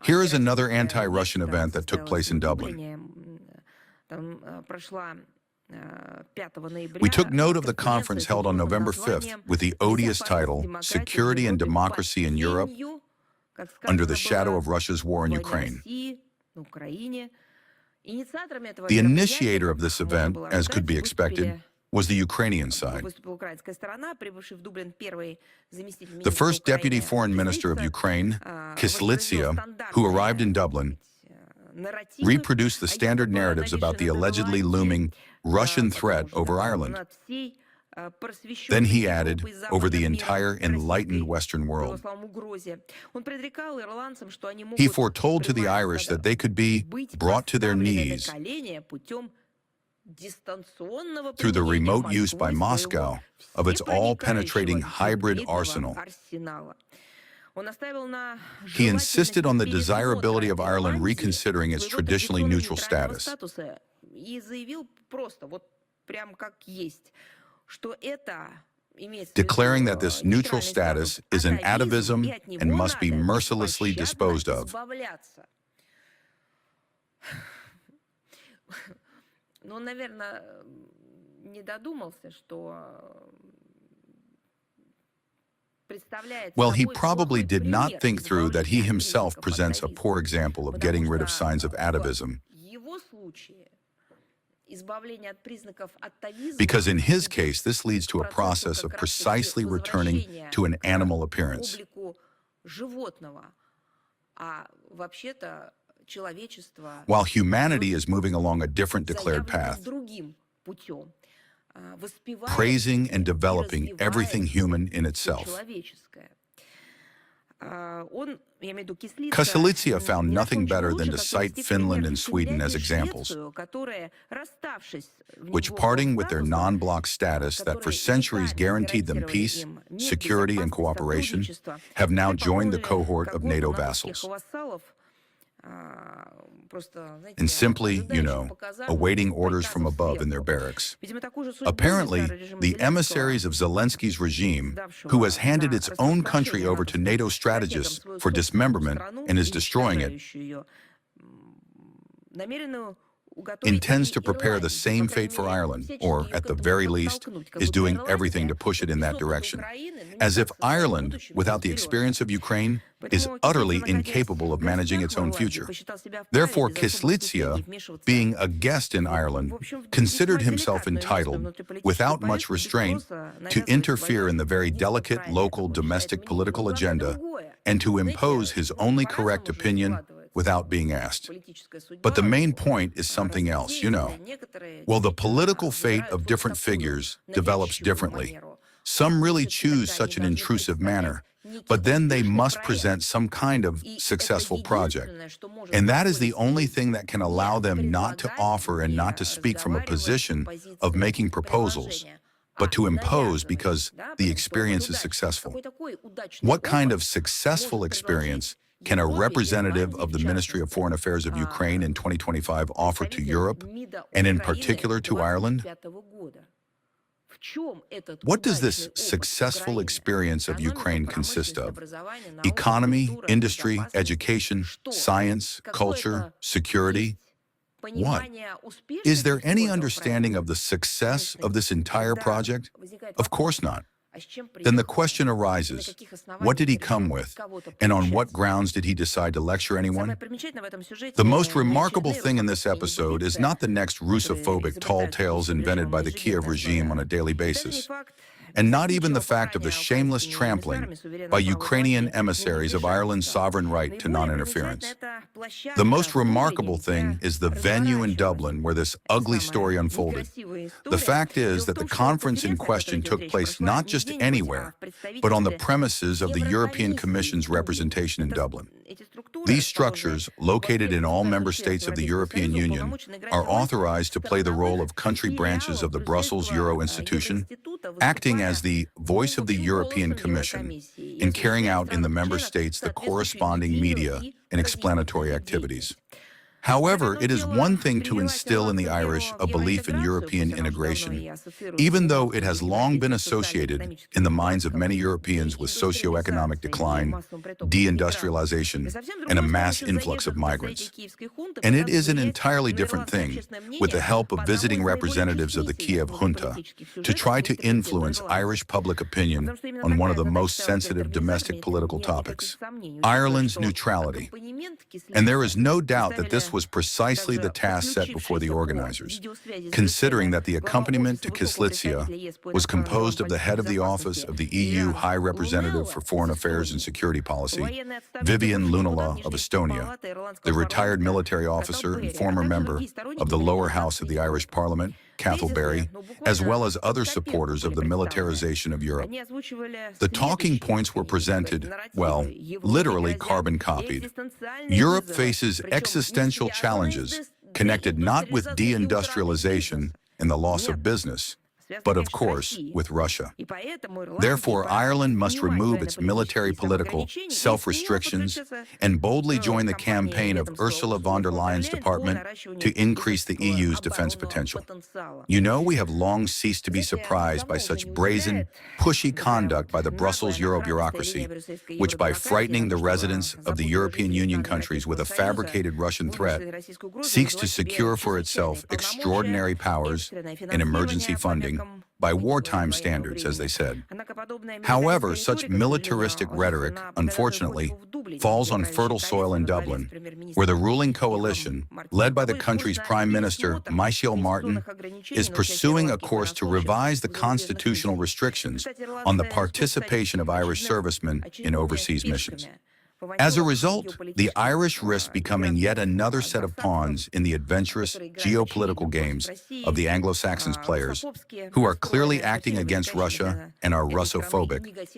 Here is another anti-Russian event that took place in Dublin. We took note of the conference held on November 5th with the odious title, Security and Democracy in Europe Under the Shadow of Russia's War in Ukraine. The initiator of this event, as could be expected, was the Ukrainian side. The first deputy foreign minister of Ukraine, Kyslytsya, who arrived in Dublin, reproduced the standard narratives about the allegedly looming Russian threat over Ireland. Then he added, over the entire enlightened Western world. He foretold to the Irish that they could be brought to their knees through the remote use by Moscow of its all-penetrating hybrid arsenal. He insisted on the desirability of Ireland reconsidering its traditionally neutral status. Declaring that this neutral status is an atavism and must be mercilessly disposed of. Well, he probably did not think through that he himself presents a poor example of getting rid of signs of atavism. Because in his case, this leads to a process of precisely returning to an animal appearance. While humanity is moving along a different declared path, praising and developing everything human in itself. Kyslytsya found nothing better than to cite Finland and Sweden as examples, which, parting with their non-bloc status that for centuries guaranteed them peace, security, and cooperation, have now joined the cohort of NATO vassals. And simply, awaiting orders from above in their barracks. Apparently, the emissaries of Zelensky's regime, who has handed its own country over to NATO strategists for dismemberment and is destroying it, intends to prepare the same fate for Ireland, or, at the very least, is doing everything to push it in that direction. As if Ireland, without the experience of Ukraine, is utterly incapable of managing its own future. Therefore, Kyslytsya, being a guest in Ireland, considered himself entitled, without much restraint, to interfere in the very delicate local domestic political agenda and to impose his only correct opinion without being asked. But the main point is something else, Well, the political fate of different figures develops differently. Some really choose such an intrusive manner, but then they must present some kind of successful project. And that is the only thing that can allow them not to offer and not to speak from a position of making proposals, but to impose because the experience is successful. What kind of successful experience can a representative of the Ministry of Foreign Affairs of Ukraine in 2025 offer to Europe, and in particular to Ireland? What does this successful experience of Ukraine consist of? Economy, industry, education, science, culture, security? What? Is there any understanding of the success of this entire project? Of course not. Then the question arises, what did he come with, and on what grounds did he decide to lecture anyone? The most remarkable thing in this episode is not the next Russophobic tall tales invented by the Kiev regime on a daily basis, and not even the fact of the shameless trampling by Ukrainian emissaries of Ireland's sovereign right to non-interference. The most remarkable thing is the venue in Dublin where this ugly story unfolded. The fact is that the conference in question took place not just anywhere, but on the premises of the European Commission's representation in Dublin. These structures, located in all member states of the European Union, are authorized to play the role of country branches of the Brussels Euro institution, acting as the voice of the European Commission in carrying out in the member states the corresponding media and explanatory activities. However, it is one thing to instill in the Irish a belief in European integration, even though it has long been associated in the minds of many Europeans with socioeconomic decline, deindustrialization, and a mass influx of migrants. And it is an entirely different thing, with the help of visiting representatives of the Kiev junta, to try to influence Irish public opinion on one of the most sensitive domestic political topics, Ireland's neutrality. And there is no doubt that this was precisely the task set before the organizers, considering that the accompaniment to Kислitsia was composed of the head of the office of the EU High Representative for Foreign Affairs and Security Policy, Vivian Lunala of Estonia, the retired military officer and former member of the lower house of the Irish Parliament, Cathal Berry, as well as other supporters of the militarization of Europe. The talking points were presented, well, literally carbon copied. Europe faces existential challenges connected not with deindustrialization and the loss of business, but of course, with Russia. Therefore, Ireland must remove its military political self-restrictions and boldly join the campaign of Ursula von der Leyen's department to increase the EU's defense potential. You know, we have long ceased to be surprised by such brazen, pushy conduct by the Brussels Euro bureaucracy, which by frightening the residents of the European Union countries with a fabricated Russian threat, seeks to secure for itself extraordinary powers and emergency funding by wartime standards, as they said. However, such militaristic rhetoric, unfortunately, falls on fertile soil in Dublin, where the ruling coalition, led by the country's Prime Minister, Michel Martin, is pursuing a course to revise the constitutional restrictions on the participation of Irish servicemen in overseas missions. As a result, the Irish risk becoming yet another set of pawns in the adventurous geopolitical games of the Anglo-Saxons players, who are clearly acting against Russia and are Russophobic,